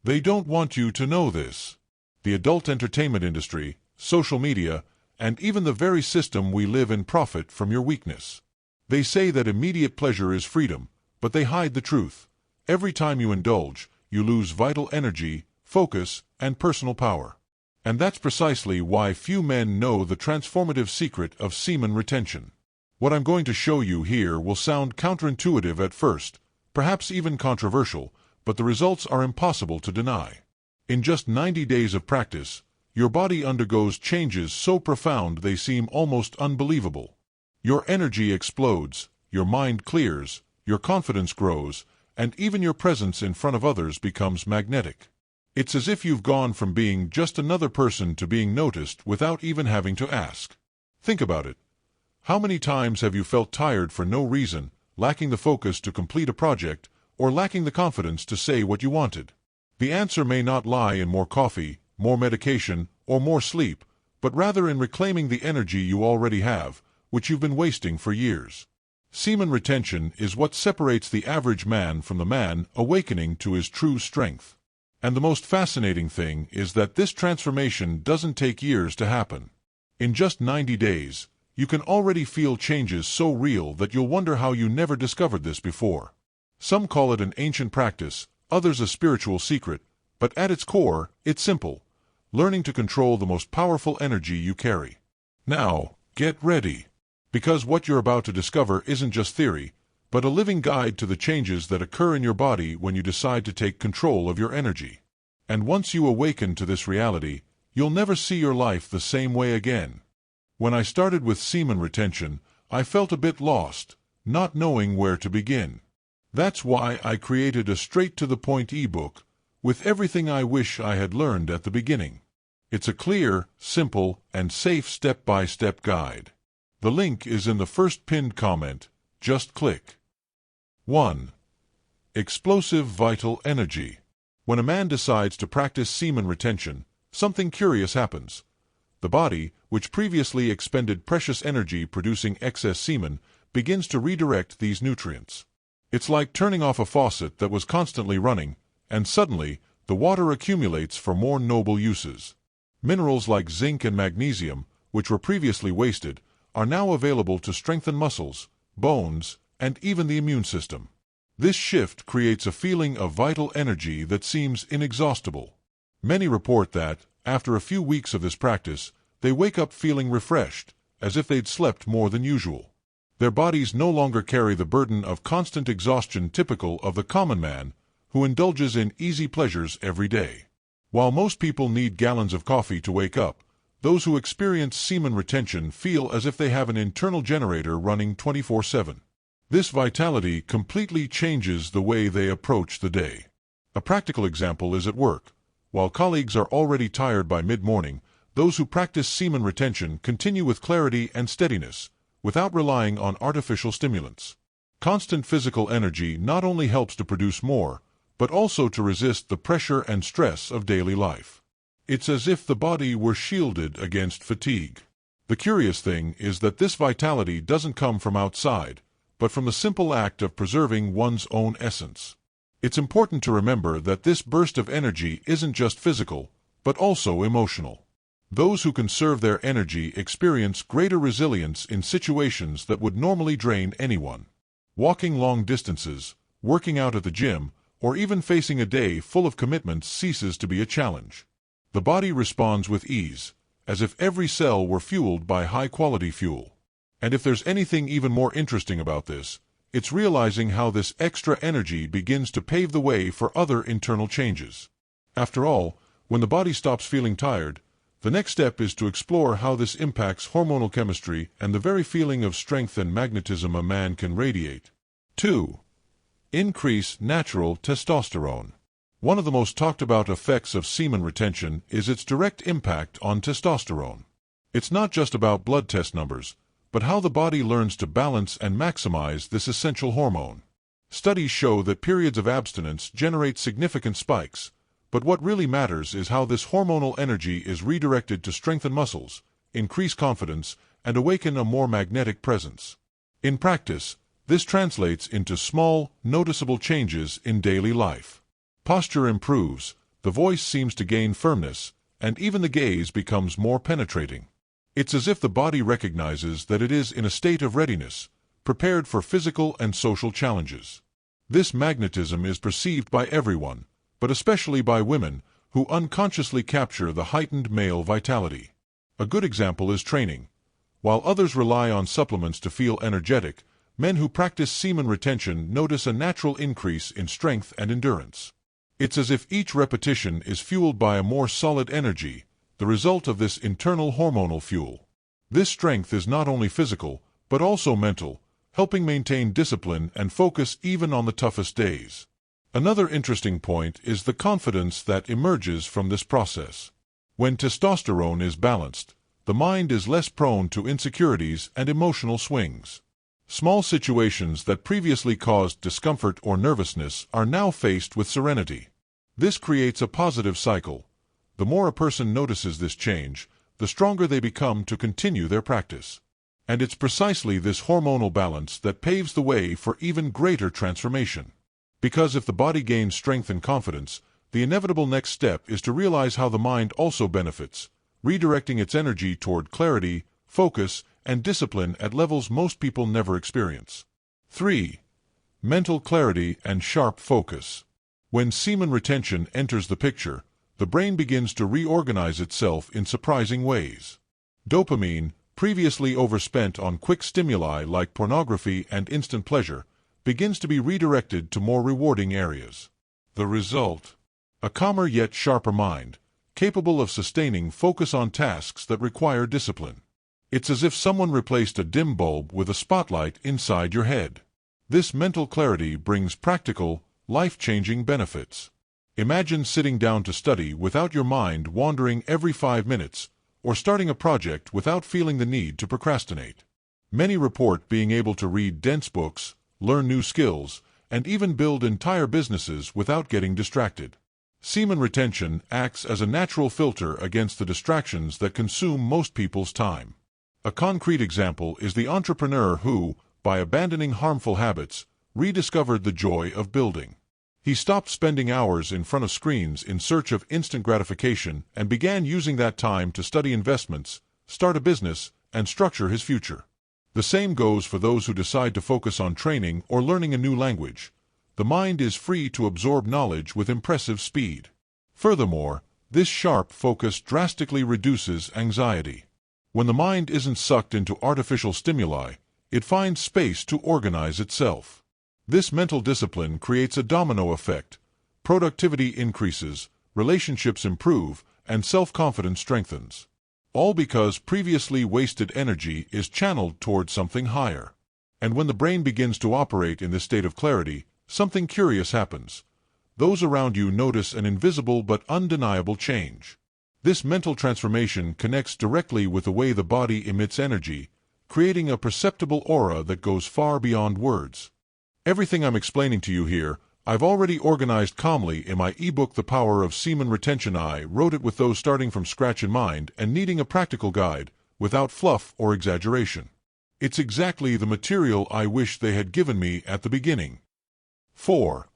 They don't want you to know this. The adult entertainment industry, social media, and even the very system we live in profit from your weakness. They say that immediate pleasure is freedom, but they hide the truth. Every time you indulge, you lose vital energy, focus, and personal power. And that's precisely why few men know the transformative secret of semen retention. What I'm going to show you here will sound counterintuitive at first, perhaps even controversial, but the results are impossible to deny. In just 90 days of practice, your body undergoes changes so profound they seem almost unbelievable. Your energy explodes, your mind clears, your confidence grows, and even your presence in front of others becomes magnetic. It's as if you've gone from being just another person to being noticed without even having to ask. Think about it. How many times have you felt tired for no reason, lacking the focus to complete a project, or lacking the confidence to say what you wanted? The answer may not lie in more coffee, more medication, or more sleep, but rather in reclaiming the energy you already have, which you've been wasting for years. Semen retention is what separates the average man from the man awakening to his true strength. And the most fascinating thing is that this transformation doesn't take years to happen. In just 90 days, you can already feel changes so real that you'll wonder how you never discovered this before. Some call it an ancient practice, others a spiritual secret, but at its core, it's simple: learning to control the most powerful energy you carry. Now, get ready. Because what you're about to discover isn't just theory, but a living guide to the changes that occur in your body when you decide to take control of your energy. And once you awaken to this reality, you'll never see your life the same way again. When I started with semen retention, I felt a bit lost, not knowing where to begin. That's why I created a straight-to-the-point ebook, with everything I wish I had learned at the beginning. It's a clear, simple, and safe step-by-step guide. The link is in the first pinned comment. Just click. 1. Explosive vital energy. When a man decides to practice semen retention, something curious happens. The body, which previously expended precious energy producing excess semen, begins to redirect these nutrients. It's like turning off a faucet that was constantly running, and suddenly, the water accumulates for more noble uses. Minerals like zinc and magnesium, which were previously wasted, are now available to strengthen muscles, bones, and even the immune system. This shift creates a feeling of vital energy that seems inexhaustible. Many report that, after a few weeks of this practice, they wake up feeling refreshed, as if they'd slept more than usual. Their bodies no longer carry the burden of constant exhaustion typical of the common man, who indulges in easy pleasures every day. While most people need gallons of coffee to wake up, those who experience semen retention feel as if they have an internal generator running 24/7. This vitality completely changes the way they approach the day. A practical example is at work. While colleagues are already tired by mid-morning, those who practice semen retention continue with clarity and steadiness, without relying on artificial stimulants. Constant physical energy not only helps to produce more, but also to resist the pressure and stress of daily life. It's as if the body were shielded against fatigue. The curious thing is that this vitality doesn't come from outside, but from the simple act of preserving one's own essence. It's important to remember that this burst of energy isn't just physical, but also emotional. Those who conserve their energy experience greater resilience in situations that would normally drain anyone. Walking long distances, working out at the gym, or even facing a day full of commitments ceases to be a challenge. The body responds with ease, as if every cell were fueled by high-quality fuel. And if there's anything even more interesting about this, it's realizing how this extra energy begins to pave the way for other internal changes. After all, when the body stops feeling tired, the next step is to explore how this impacts hormonal chemistry and the very feeling of strength and magnetism a man can radiate. 2. Increase natural testosterone. One of the most talked about effects of semen retention is its direct impact on testosterone. It's not just about blood test numbers, but how the body learns to balance and maximize this essential hormone. Studies show that periods of abstinence generate significant spikes, but what really matters is how this hormonal energy is redirected to strengthen muscles, increase confidence, and awaken a more magnetic presence. In practice, this translates into small, noticeable changes in daily life. Posture improves, The voice seems to gain firmness, and even the gaze becomes more penetrating. It's as if the body recognizes that it is in a state of readiness, prepared for physical and social challenges. This magnetism is perceived by everyone, but especially by women, who unconsciously capture the heightened male vitality. A good example is training. While others rely on supplements to feel energetic, men who practice semen retention notice a natural increase in strength and endurance. It's as if each repetition is fueled by a more solid energy, the result of this internal hormonal fuel. This strength is not only physical, but also mental, helping maintain discipline and focus even on the toughest days. Another interesting point is the confidence that emerges from this process. When testosterone is balanced, the mind is less prone to insecurities and emotional swings. Small situations that previously caused discomfort or nervousness are now faced with serenity. This creates a positive cycle. The more a person notices this change, the stronger they become to continue their practice. And it's precisely this hormonal balance that paves the way for even greater transformation. Because if the body gains strength and confidence, the inevitable next step is to realize how the mind also benefits, redirecting its energy toward clarity, focus, and discipline at levels most people never experience. 3. Mental clarity and sharp focus. When semen retention enters the picture, the brain begins to reorganize itself in surprising ways. Dopamine, previously overspent on quick stimuli like pornography and instant pleasure, begins to be redirected to more rewarding areas. The result? A calmer yet sharper mind, capable of sustaining focus on tasks that require discipline. It's as if someone replaced a dim bulb with a spotlight inside your head. This mental clarity brings practical, life-changing benefits. Imagine sitting down to study without your mind wandering every 5 minutes, or starting a project without feeling the need to procrastinate. Many report being able to read dense books, learn new skills, and even build entire businesses without getting distracted. Semen retention acts as a natural filter against the distractions that consume most people's time. A concrete example is the entrepreneur who, by abandoning harmful habits, rediscovered the joy of building. He stopped spending hours in front of screens in search of instant gratification and began using that time to study investments, start a business, and structure his future. The same goes for those who decide to focus on training or learning a new language. The mind is free to absorb knowledge with impressive speed. Furthermore, this sharp focus drastically reduces anxiety. When the mind isn't sucked into artificial stimuli, it finds space to organize itself. This mental discipline creates a domino effect. Productivity increases, relationships improve, and self-confidence strengthens. All because previously wasted energy is channeled toward something higher. And when the brain begins to operate in this state of clarity, something curious happens. Those around you notice an invisible but undeniable change. This mental transformation connects directly with the way the body emits energy, creating a perceptible aura that goes far beyond words. Everything I'm explaining to you here, I've already organized calmly in my ebook The Power of Semen Retention. I wrote it with those starting from scratch in mind and needing a practical guide, without fluff or exaggeration. It's exactly the material I wish they had given me at the beginning. 4.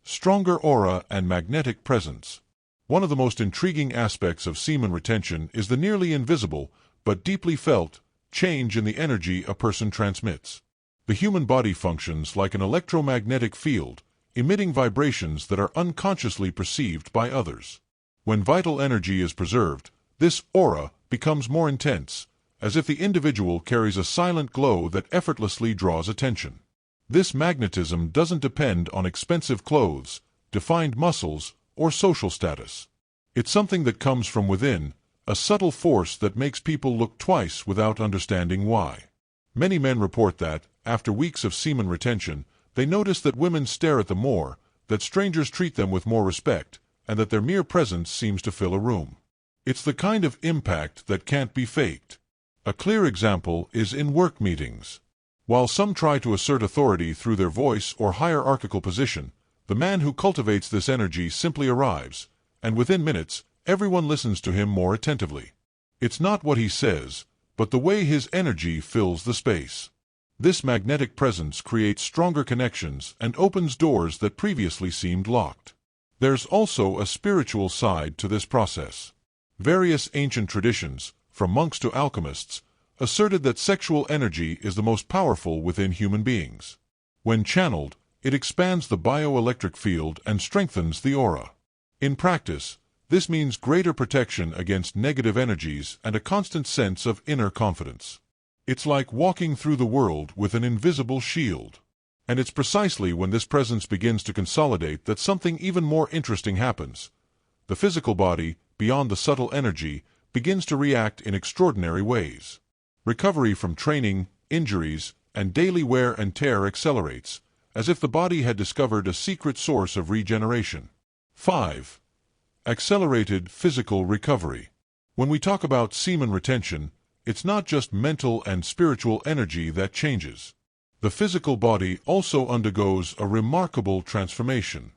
Stronger aura and magnetic presence. One of the most intriguing aspects of semen retention is the nearly invisible, but deeply felt, change in the energy a person transmits. The human body functions like an electromagnetic field, emitting vibrations that are unconsciously perceived by others. When vital energy is preserved, this aura becomes more intense, as if the individual carries a silent glow that effortlessly draws attention. This magnetism doesn't depend on expensive clothes, defined muscles, or social status. It's something that comes from within, a subtle force that makes people look twice without understanding why. Many men report that, after weeks of semen retention, they notice that women stare at them more, that strangers treat them with more respect, and that their mere presence seems to fill a room. It's the kind of impact that can't be faked. A clear example is in work meetings. While some try to assert authority through their voice or hierarchical position, the man who cultivates this energy simply arrives, and within minutes, everyone listens to him more attentively. It's not what he says, but the way his energy fills the space. This magnetic presence creates stronger connections and opens doors that previously seemed locked. There's also a spiritual side to this process. Various ancient traditions, from monks to alchemists, asserted that sexual energy is the most powerful within human beings. When channeled, it expands the bioelectric field and strengthens the aura. In practice, this means greater protection against negative energies and a constant sense of inner confidence. It's like walking through the world with an invisible shield. And it's precisely when this presence begins to consolidate that something even more interesting happens. The physical body, beyond the subtle energy, begins to react in extraordinary ways. Recovery from training, injuries, and daily wear and tear accelerates, as if the body had discovered a secret source of regeneration. 5. Accelerated physical recovery. When we talk about semen retention, it's not just mental and spiritual energy that changes. The physical body also undergoes a remarkable transformation.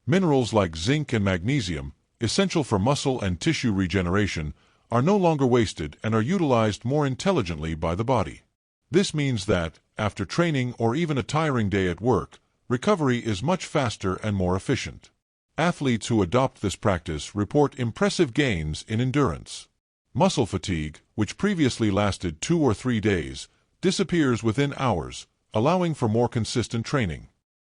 Minerals like zinc and magnesium, essential for muscle and tissue regeneration, are no longer wasted and are utilized more intelligently by the body. This means that, after training or even a tiring day at work, recovery is much faster and more efficient. Athletes who adopt this practice report impressive gains in endurance. Muscle fatigue, which previously lasted 2 or 3 days, disappears within hours, allowing for more consistent training.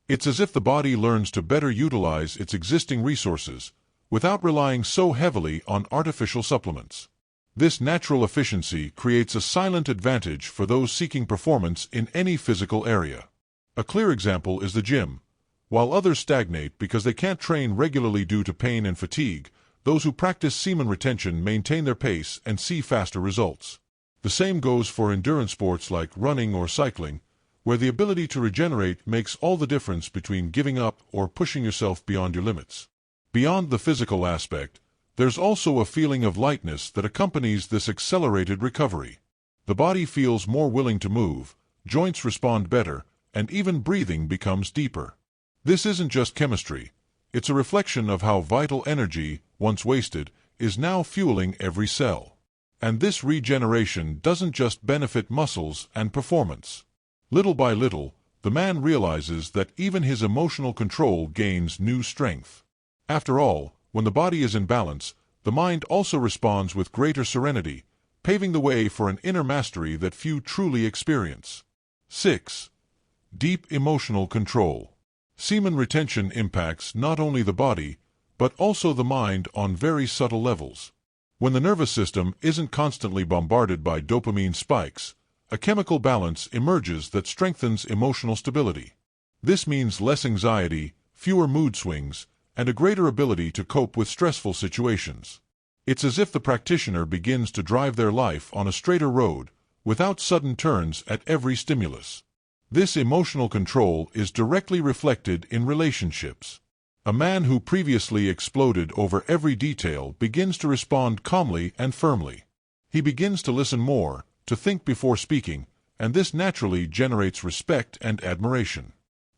It's as if the body learns to better utilize its existing resources, without relying so heavily on artificial supplements. This natural efficiency creates a silent advantage for those seeking performance in any physical area. A clear example is the gym. While others stagnate because they can't train regularly due to pain and fatigue, those who practice semen retention maintain their pace and see faster results. The same goes for endurance sports like running or cycling, where the ability to regenerate makes all the difference between giving up or pushing yourself beyond your limits. Beyond the physical aspect, there's also a feeling of lightness that accompanies this accelerated recovery. The body feels more willing to move, joints respond better, and even breathing becomes deeper. This isn't just chemistry. It's a reflection of how vital energy, once wasted, is now fueling every cell. And this regeneration doesn't just benefit muscles and performance. Little by little, the man realizes that even his emotional control gains new strength. After all, when the body is in balance, the mind also responds with greater serenity, paving the way for an inner mastery that few truly experience. 6. Deep emotional control. Semen retention impacts not only the body, but also the mind on very subtle levels. When the nervous system isn't constantly bombarded by dopamine spikes, a chemical balance emerges that strengthens emotional stability. This means less anxiety, fewer mood swings, and a greater ability to cope with stressful situations. It's as if the practitioner begins to drive their life on a straighter road, without sudden turns at every stimulus. This emotional control is directly reflected in relationships. A man who previously exploded over every detail begins to respond calmly and firmly. He begins to listen more, to think before speaking, and this naturally generates respect and admiration.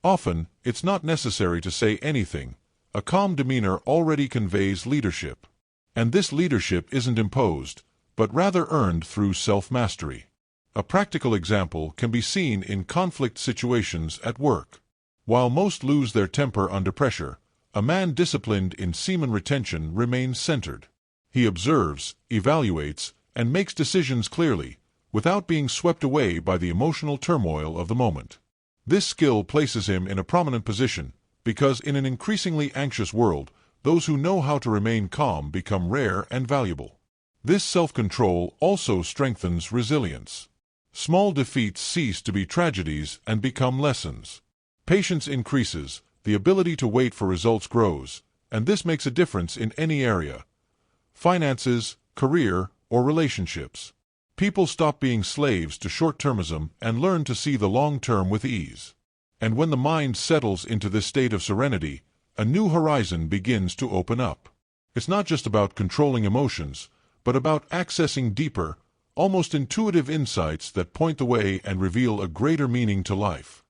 Often, it's not necessary to say anything. A calm demeanor already conveys leadership. And this leadership isn't imposed, but rather earned through self-mastery. A practical example can be seen in conflict situations at work. While most lose their temper under pressure, a man disciplined in semen retention remains centered. He observes, evaluates, and makes decisions clearly, without being swept away by the emotional turmoil of the moment. This skill places him in a prominent position, because in an increasingly anxious world, those who know how to remain calm become rare and valuable. This self-control also strengthens resilience. Small defeats cease to be tragedies and become lessons. Patience increases, the ability to wait for results grows, and this makes a difference in any area: finances, career, or relationships. People stop being slaves to short-termism and learn to see the long term with ease. And when the mind settles into this state of serenity, a new horizon begins to open up. It's not just about controlling emotions, but about accessing deeper, almost intuitive insights that point the way and reveal a greater meaning to life.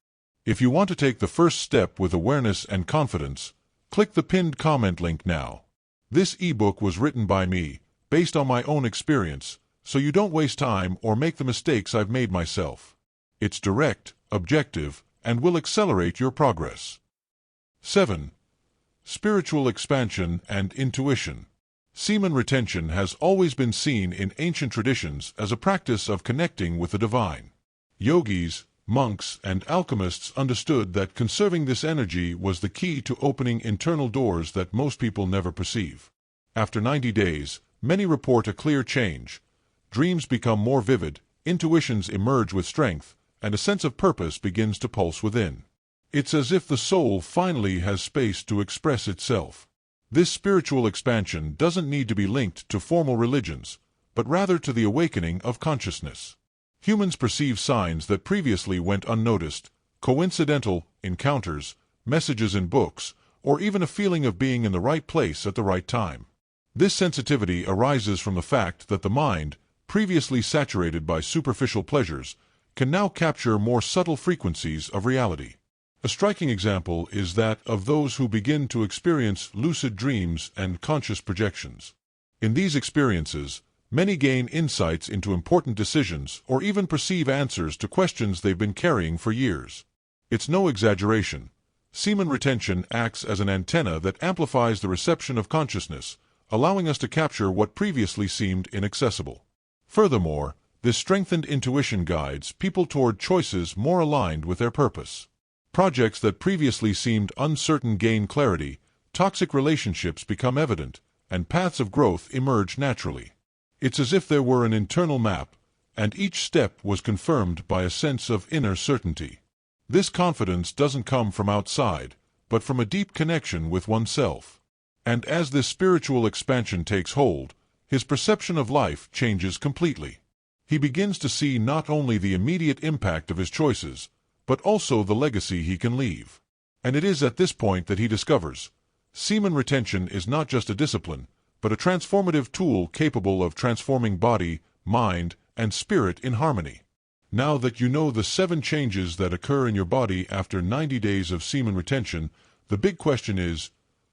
If you want to take the first step with awareness and confidence, click the pinned comment link now. This ebook was written by me, based on my own experience, so you don't waste time or make the mistakes I've made myself. It's direct, objective, and will accelerate your progress. 7. spiritual expansion, and intuition. Semen retention has always been seen in ancient traditions as a practice of connecting with the divine. Yogis, monks, and alchemists understood that conserving this energy was the key to opening internal doors that most people never perceive. After 90 days, many report a clear change. Dreams become more vivid, intuitions emerge with strength, and a sense of purpose begins to pulse within. It's as if the soul finally has space to express itself. This spiritual expansion doesn't need to be linked to formal religions, but rather to the awakening of consciousness. Humans perceive signs that previously went unnoticed, coincidental encounters, messages in books, or even a feeling of being in the right place at the right time. This sensitivity arises from the fact that the mind, previously saturated by superficial pleasures, can now capture more subtle frequencies of reality. A striking example is that of those who begin to experience lucid dreams and conscious projections. In these experiences, many gain insights into important decisions or even perceive answers to questions they've been carrying for years. It's no exaggeration. Semen retention acts as an antenna that amplifies the reception of consciousness, allowing us to capture what previously seemed inaccessible. Furthermore, this strengthened intuition guides people toward choices more aligned with their purpose. Projects that previously seemed uncertain gain clarity, toxic relationships become evident, and paths of growth emerge naturally. It's as if there were an internal map, and each step was confirmed by a sense of inner certainty. This confidence doesn't come from outside, but from a deep connection with oneself. And as this spiritual expansion takes hold, his perception of life changes completely. He begins to see not only the immediate impact of his choices, but also the legacy he can leave. And it is at this point that he discovers, semen retention is not just a discipline, but a transformative tool capable of transforming body, mind, and spirit in harmony. Now that you know the 7 changes that occur in your body after 90 days of semen retention, the big question is,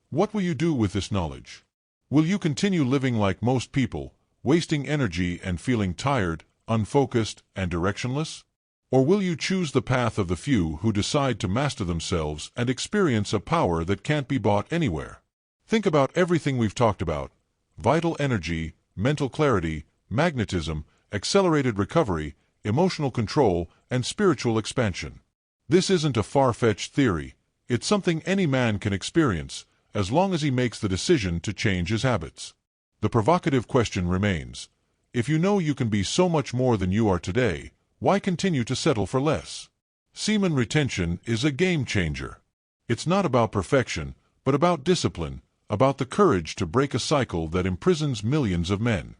what will you do with this knowledge? Will you continue living like most people, wasting energy and feeling tired, unfocused, and directionless? Or will you choose the path of the few who decide to master themselves and experience a power that can't be bought anywhere? Think about everything we've talked about: vital energy, mental clarity, magnetism, accelerated recovery, emotional control, and spiritual expansion. This isn't a far-fetched theory. It's something any man can experience, as long as he makes the decision to change his habits. The provocative question remains: if you know you can be so much more than you are today, why continue to settle for less? Semen retention is a game changer. It's not about perfection, but about discipline, about the courage to break a cycle that imprisons millions of men.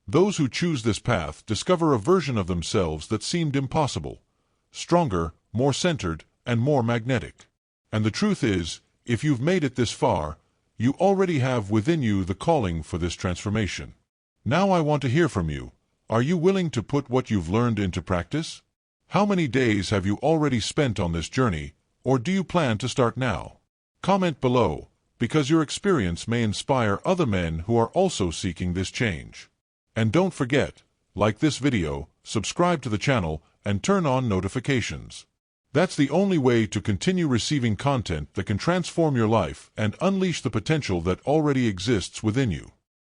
Those who choose this path discover a version of themselves that seemed impossible: stronger, more centered, and more magnetic. And the truth is, if you've made it this far, you already have within you the calling for this transformation. Now I want to hear from you. Are you willing to put what you've learned into practice? How many days have you already spent on this journey, or do you plan to start now? Comment below, because your experience may inspire other men who are also seeking this change. And don't forget, like this video, subscribe to the channel, and turn on notifications. That's the only way to continue receiving content that can transform your life and unleash the potential that already exists within you.